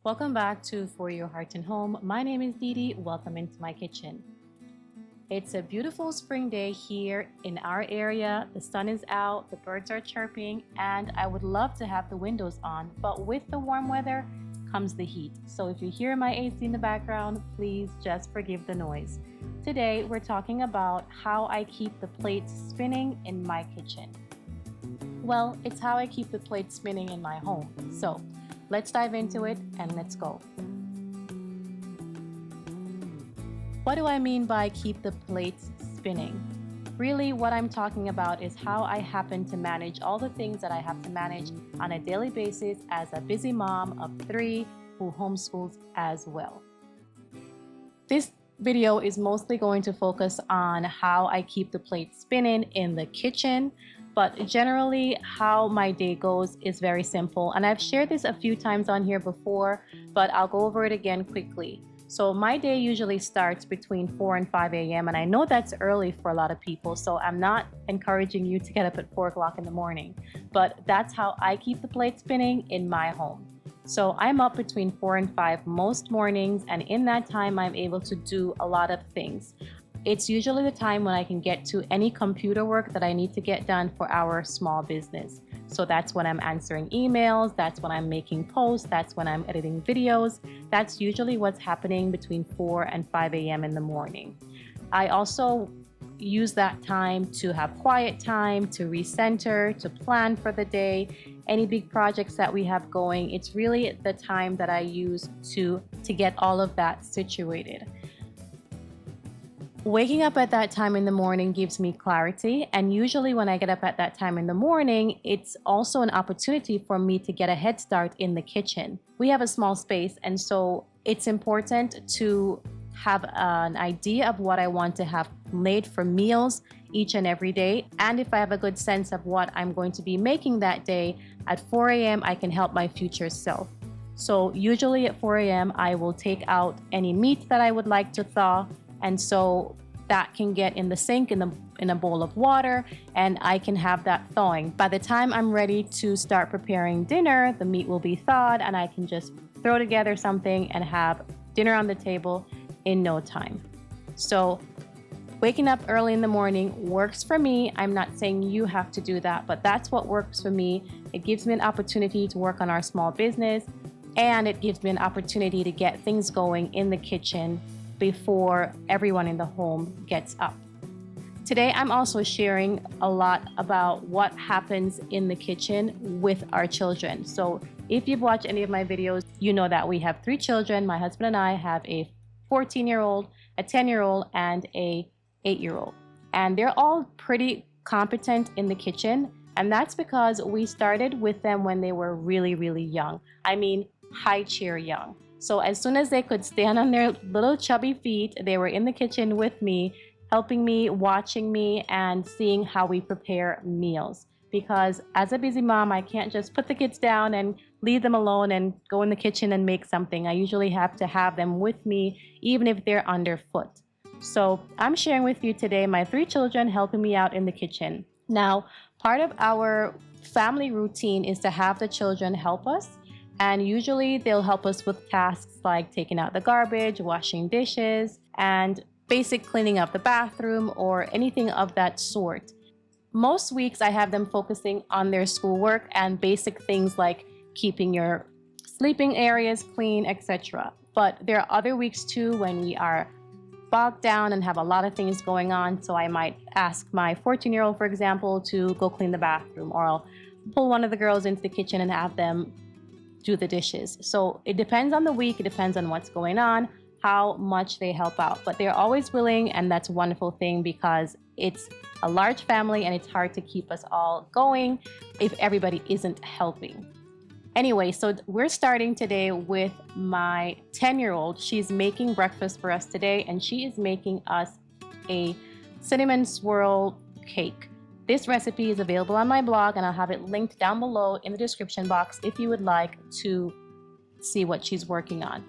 Welcome back to For Your Heart and Home. My name is Dee Dee. Welcome into my kitchen. It's a beautiful spring day here in our area. The sun is out, the birds are chirping, and I would love to have the windows on, but with the warm weather comes the heat. So if you hear my AC in the background, please just forgive the noise. Today, we're talking about how I keep the plates spinning in my kitchen. Well, it's how I keep the plates spinning in my home. So let's dive into it and let's go. What do I mean by keep the plates spinning? Really, what I'm talking about is how I happen to manage all the things that I have to manage on a daily basis as a busy mom of 3 who homeschools as well. This video is mostly going to focus on how I keep the plates spinning in the kitchen. But generally, how my day goes is very simple. And I've shared this a few times on here before, but I'll go over it again quickly. So my day usually starts between 4 and 5 a.m. And I know that's early for a lot of people, so I'm not encouraging you to get up at 4 o'clock in the morning. But that's how I keep the plate spinning in my home. So I'm up between 4 and 5 most mornings, and in that time, I'm able to do a lot of things. It's usually the time when I can get to any computer work that I need to get done for our small business. So that's when I'm answering emails, that's when I'm making posts, that's when I'm editing videos. That's usually what's happening between 4 and 5 a.m. in the morning. I also use that time to have quiet time, to recenter, to plan for the day, any big projects that we have going. It's really the time that I use to get all of that situated. Waking up at that time in the morning gives me clarity, and usually when I get up at that time in the morning, it's also an opportunity for me to get a head start in the kitchen. We have a small space, and so it's important to have an idea of what I want to have made for meals each and every day. And if I have a good sense of what I'm going to be making that day, at 4 a.m. I can help my future self. So usually at 4 a.m. I will take out any meat that I would like to thaw, and so that can get in the sink in a bowl of water, and I can have that thawing. By the time I'm ready to start preparing dinner, the meat will be thawed, and I can just throw together something and have dinner on the table in no time. So waking up early in the morning works for me. I'm not saying you have to do that, but that's what works for me. It gives me an opportunity to work on our small business, and it gives me an opportunity to get things going in the kitchen before everyone in the home gets up. Today, I'm also sharing a lot about what happens in the kitchen with our children. So if you've watched any of my videos, you know that we have 3 children. My husband and I have a 14-year-old, a 10-year-old, and a 8-year-old. And they're all pretty competent in the kitchen. And that's because we started with them when they were really, really young. I mean, high chair young. So as soon as they could stand on their little chubby feet, they were in the kitchen with me, helping me, watching me, and seeing how we prepare meals. Because as a busy mom, I can't just put the kids down and leave them alone and go in the kitchen and make something. I usually have to have them with me, even if they're underfoot. So I'm sharing with you today my 3 children helping me out in the kitchen. Now, part of our family routine is to have the children help us. And usually they'll help us with tasks like taking out the garbage, washing dishes, and basic cleaning up the bathroom or anything of that sort. Most weeks I have them focusing on their schoolwork and basic things like keeping your sleeping areas clean, etc. But there are other weeks too when we are bogged down and have a lot of things going on. So I might ask my 14-year-old, for example, to go clean the bathroom, or I'll pull one of the girls into the kitchen and have them do the dishes. So it depends on the week, it depends on what's going on, how much they help out. But they're always willing, and that's a wonderful thing because it's a large family and it's hard to keep us all going if everybody isn't helping. Anyway, so we're starting today with my 10-year-old. She's making breakfast for us today, and she is making us a cinnamon swirl cake. This recipe is available on my blog, and I'll have it linked down below in the description box if you would like to see what she's working on.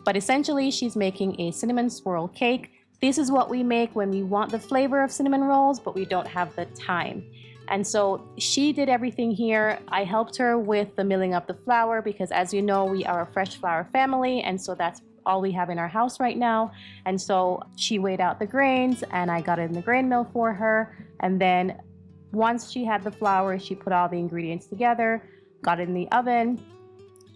But essentially, she's making a cinnamon swirl cake. This is what we make when we want the flavor of cinnamon rolls, but we don't have the time. And so she did everything here. I helped her with the milling of the flour because, as you know, we are a fresh flour family, and so that's all we have in our house right now. And so she weighed out the grains and I got it in the grain mill for her. And then once she had the flour, she put all the ingredients together, got it in the oven,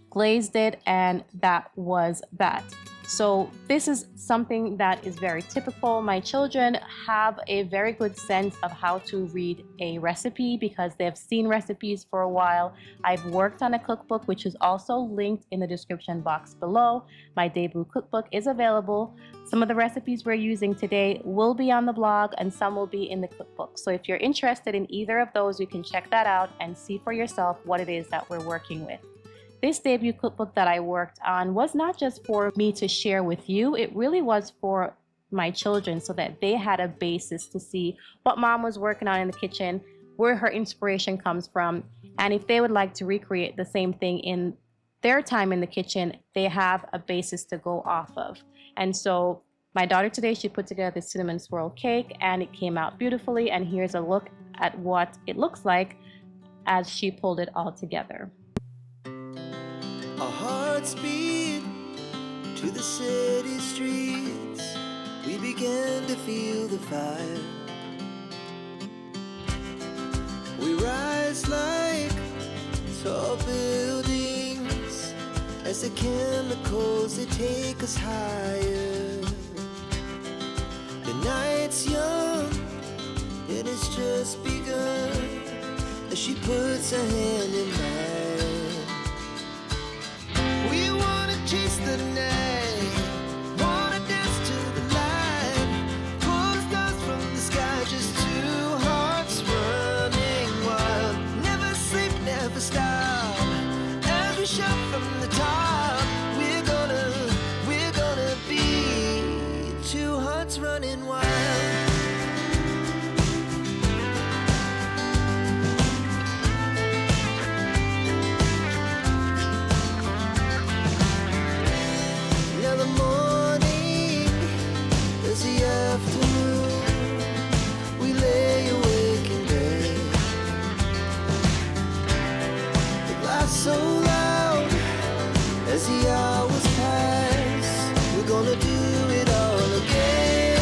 glazed it, and that was that. So this is something that is very typical. My children have a very good sense of how to read a recipe because they've seen recipes for a while. I've worked on a cookbook, which is also linked in the description box below. My debut cookbook is available. Some of the recipes we're using today will be on the blog and some will be in the cookbook. So if you're interested in either of those, you can check that out and see for yourself what it is that we're working with. This debut cookbook that I worked on was not just for me to share with you, it really was for my children so that they had a basis to see what mom was working on in the kitchen, where her inspiration comes from, and if they would like to recreate the same thing in their time in the kitchen, they have a basis to go off of. And so my daughter today, she put together the cinnamon swirl cake and it came out beautifully, and here's a look at what it looks like as she pulled it all together. Our hearts beat to the city streets. We began to feel the fire. We rise like tall buildings as the chemicals, they take us higher. The night's young and it's just begun as she puts her hand in mine. We wanna chase the night, wanna dance to the light, pull the stars from the sky, just two hearts running wild. Never sleep, never stop, as we shout from the top. We're gonna be two hearts running wild. So loud as the hours pass, we're gonna do it all again.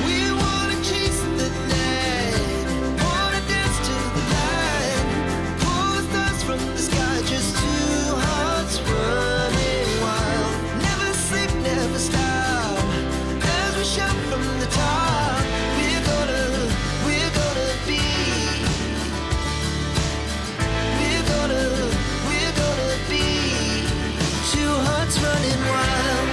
We wanna chase the night, wanna dance to the light, pull the stars from the sky, just two hearts running wild. Never sleep, never stop, as we shout from the top. We're gonna be two hearts running wild.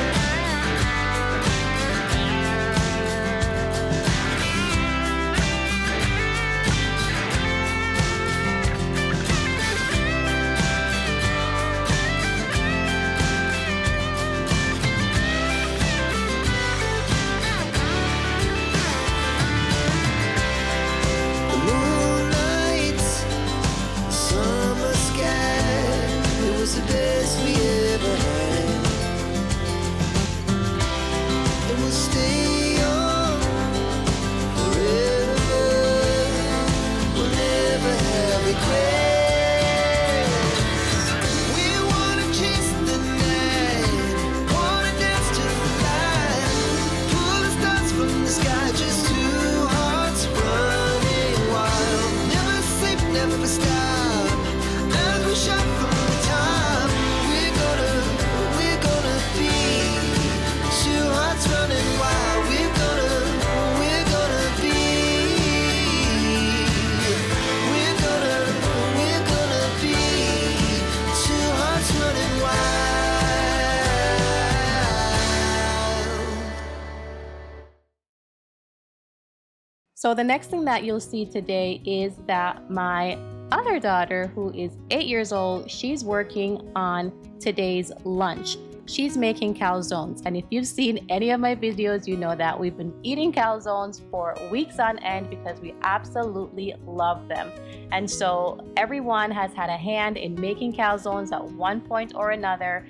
The moonlight, summer sky, it was the best we ever had. And we'll stay young forever. We'll never have regrets. We wanna chase the night, wanna dance to the light, pull the stars from the sky, just two hearts running wild. Never sleep, never stop, as we shout from the top. We're gonna be two hearts running wild. We're gonna be two hearts running wild. So the next thing that you'll see today is that my other daughter, who is 8 years old, she's working on today's lunch. She's making calzones, and if you've seen any of my videos, you know that we've been eating calzones for weeks on end because we absolutely love them. And so everyone has had a hand in making calzones at one point or another.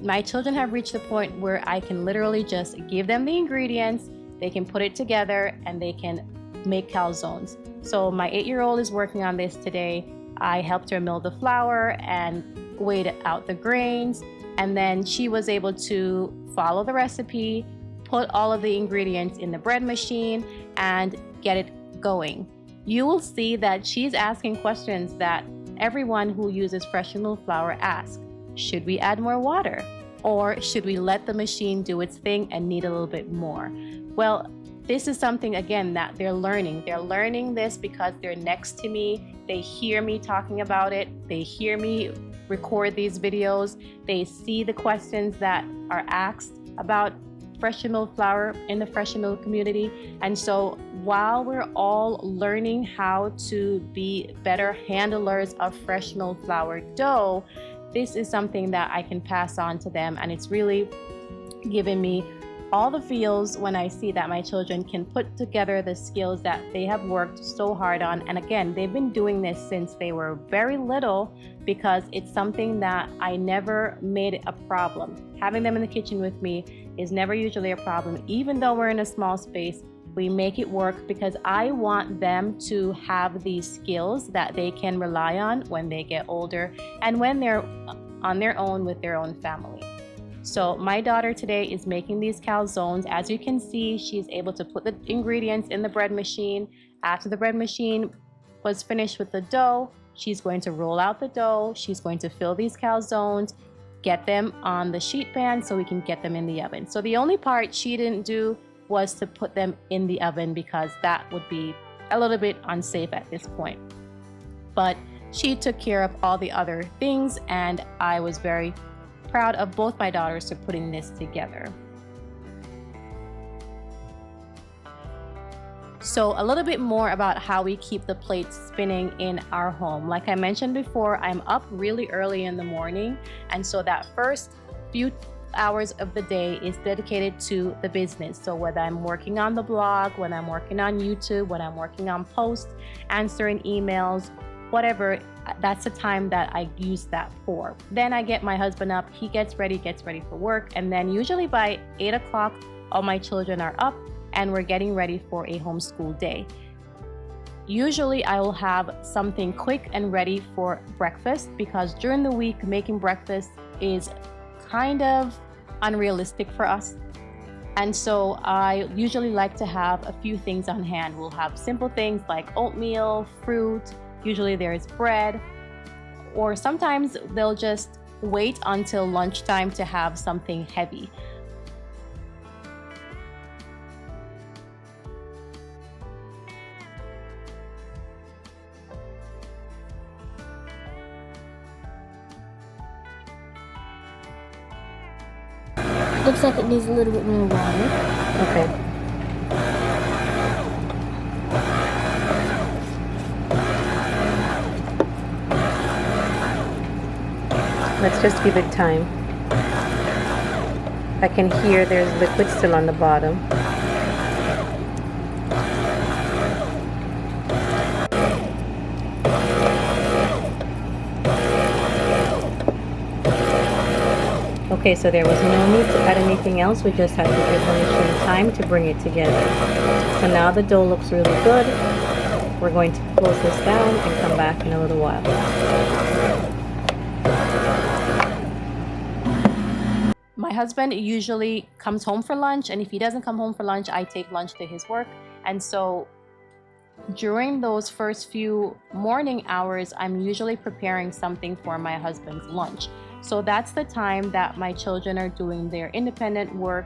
My children have reached the point where I can literally just give them the ingredients, they can put it together, and they can make calzones. So my 8-year-old is working on this today. I helped her mill the flour and weighed out the grains, and then she was able to follow the recipe, put all of the ingredients in the bread machine, and get it going. You will see that she's asking questions that everyone who uses fresh milled flour asks. Should we add more water? Or should we let the machine do its thing and knead a little bit more? Well, this is something, again, that they're learning. They're learning this because they're next to me. They hear me talking about it. They hear me record these videos. They see the questions that are asked about fresh milled flour in the fresh milled community. And so while we're all learning how to be better handlers of fresh milled flour dough, this is something that I can pass on to them, and it's really given me all the feels when I see that my children can put together the skills that they have worked so hard on. And again, they've been doing this since they were very little, because it's something that I never made a problem. Having them in the kitchen with me is never usually a problem. Even though we're in a small space, we make it work because I want them to have these skills that they can rely on when they get older and when they're on their own with their own family. So my daughter today is making these calzones. As you can see, she's able to put the ingredients in the bread machine. After the bread machine was finished with the dough, she's going to roll out the dough. She's going to fill these calzones, get them on the sheet pan so we can get them in the oven. So the only part she didn't do was to put them in the oven, because that would be a little bit unsafe at this point. But she took care of all the other things, and I was very proud of both my daughters for putting this together. So a little bit more about how we keep the plates spinning in our home. Like I mentioned before, I'm up really early in the morning, and so that first few hours of the day is dedicated to the business. So whether I'm working on the blog, when I'm working on YouTube, when I'm working on posts, answering emails, whatever, that's the time that I use that for. Then I get my husband up, he gets ready for work, and then usually by 8 o'clock, all my children are up and we're getting ready for a homeschool day. Usually I will have something quick and ready for breakfast, because during the week making breakfast is kind of unrealistic for us. And so I usually like to have a few things on hand. We'll have simple things like oatmeal, fruit, usually there's bread, or sometimes they'll just wait until lunchtime to have something heavy. Looks like it needs a little bit more water. Okay. Let's just give it time. I can hear there's liquid still on the bottom. Okay, so there was no need to add anything else. We just had to give the machine time to bring it together. So now the dough looks really good. We're going to close this down and come back in a little while. My husband usually comes home for lunch, and if he doesn't come home for lunch, I take lunch to his work. And so during those first few morning hours, I'm usually preparing something for my husband's lunch. So that's the time that my children are doing their independent work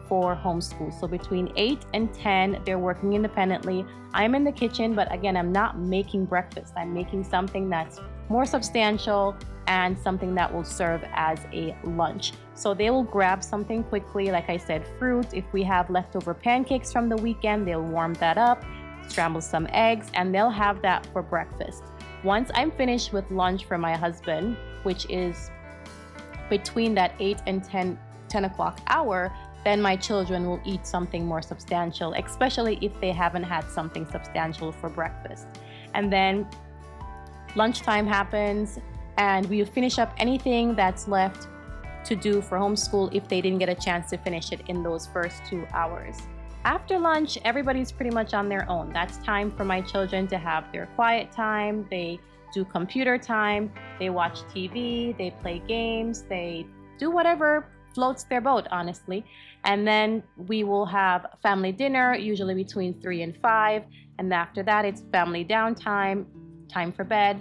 for homeschool. So between 8 and 10, they're working independently. I'm in the kitchen, but again, I'm not making breakfast. I'm making something that's more substantial and something that will serve as a lunch. So they will grab something quickly, like I said, fruit. If we have leftover pancakes from the weekend, they'll warm that up, scramble some eggs, and they'll have that for breakfast. Once I'm finished with lunch for my husband, which is between that 8 and 10 o'clock hour, then my children will eat something more substantial, especially if they haven't had something substantial for breakfast. And then lunchtime happens, and we finish up anything that's left to do for homeschool if they didn't get a chance to finish it in those first 2 hours. After lunch, everybody's pretty much on their own. That's time for my children to have their quiet time. They do computer time, they watch TV, they play games, they do whatever floats their boat, honestly. And then we will have family dinner, usually between 3 and 5. And after that, it's family downtime, time for bed,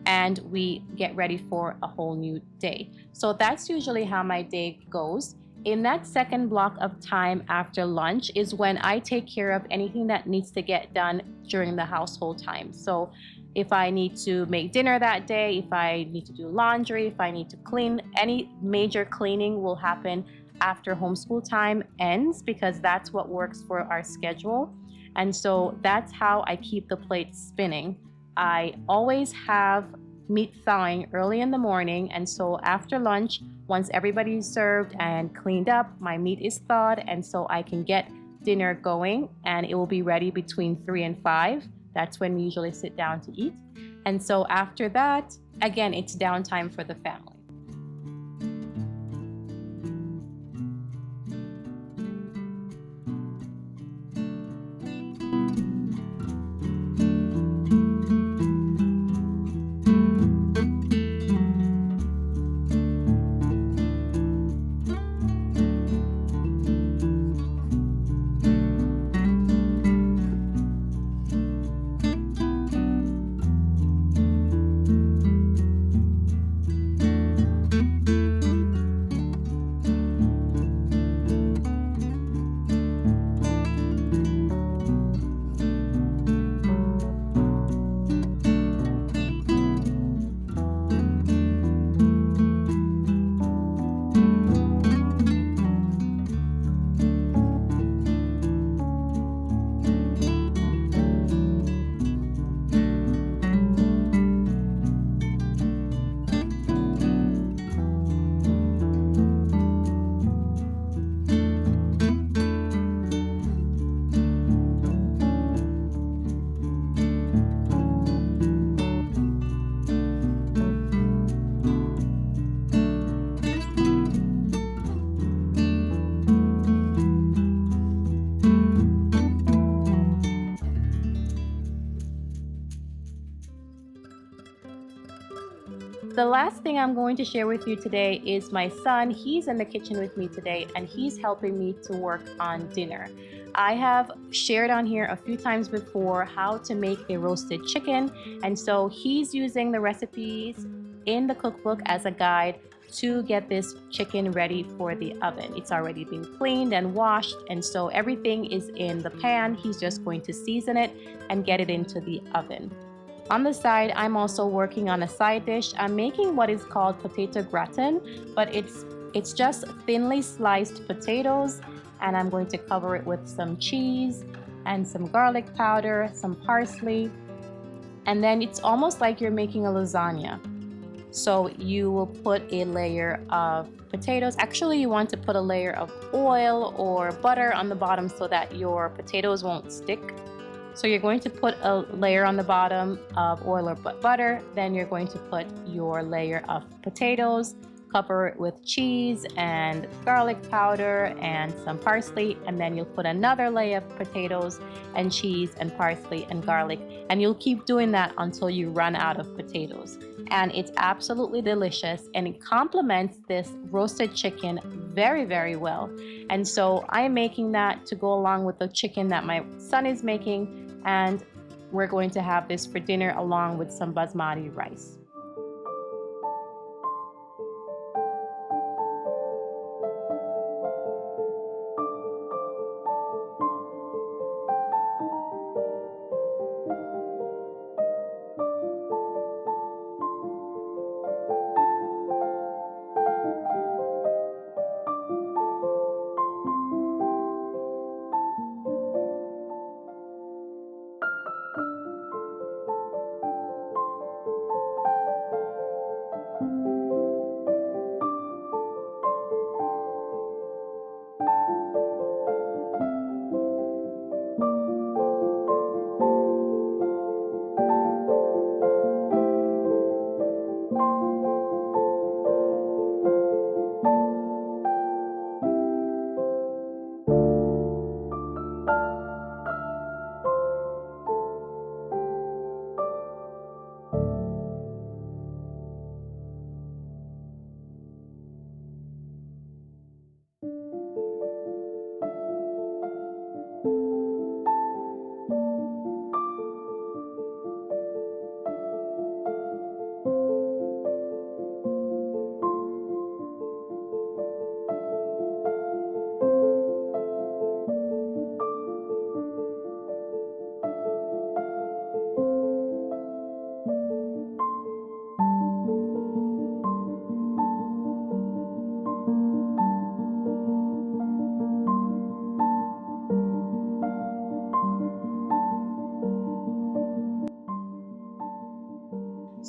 and we get ready for a whole new day. So that's usually how my day goes. In that second block of time after lunch is when I take care of anything that needs to get done during the household time. So if I need to make dinner that day, if I need to do laundry, if I need to clean, any major cleaning will happen after homeschool time ends because that's what works for our schedule. And so that's how I keep the plate spinning. I always have meat thawing early in the morning, and so after lunch, once everybody's served and cleaned up, my meat is thawed, and so I can get dinner going, and it will be ready between 3 and 5. That's when we usually sit down to eat. And so after that, again, it's downtime for the family. The last thing I'm going to share with you today is my son. He's in the kitchen with me today and he's helping me to work on dinner. I have shared on here a few times before how to make a roasted chicken, and so he's using the recipes in the cookbook as a guide to get this chicken ready for the oven. It's already been cleaned and washed, and so everything is in the pan. He's just going to season it and get it into the oven. On the side, I'm also working on a side dish. I'm making what is called potato gratin, but it's just thinly sliced potatoes, and I'm going to cover it with some cheese and some garlic powder, some parsley, and then it's almost like you're making a lasagna. So you will put a layer of potatoes. Actually, you want to put a layer of oil or butter on the bottom so that your potatoes won't stick. So you're going to put a layer on the bottom of oil or butter, then you're going to put your layer of potatoes, cover it with cheese and garlic powder and some parsley, and then you'll put another layer of potatoes and cheese and parsley and garlic, and you'll keep doing that until you run out of potatoes. And it's absolutely delicious, and it complements this roasted chicken very, very well. And so I am making that to go along with the chicken that my son is making, and we're going to have this for dinner along with some basmati rice.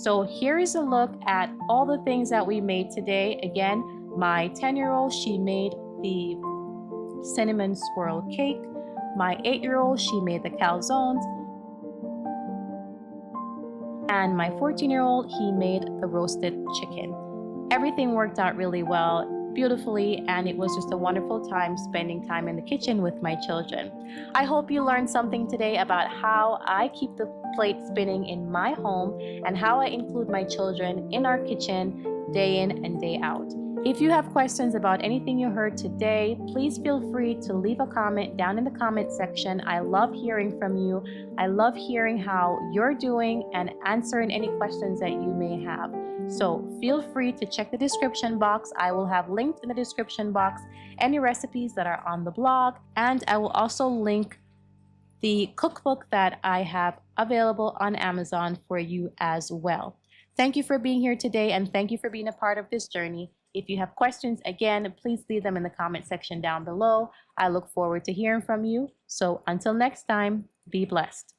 So here is a look at all the things that we made today. Again, my 10-year-old, she made the Cinnamon Swirl Cake. My 8-year-old, she made the calzones. And my 14-year-old, he made the roasted chicken. Everything worked out really well, beautifully, and it was just a wonderful time spending time in the kitchen with my children. I hope you learned something today about how I keep the plate spinning in my home and how I include my children in our kitchen day in and day out. If you have questions about anything you heard today, please feel free to leave a comment down in the comment section. I love hearing from you. I love hearing how you're doing and answering any questions that you may have. So feel free to check the description box. I will have linked in the description box any recipes that are on the blog, and I will also link the cookbook that I have available on Amazon for you as well. Thank you for being here today, and thank you for being a part of this journey. If you have questions, again, please leave them in the comment section down below. I look forward to hearing from you. So until next time, be blessed.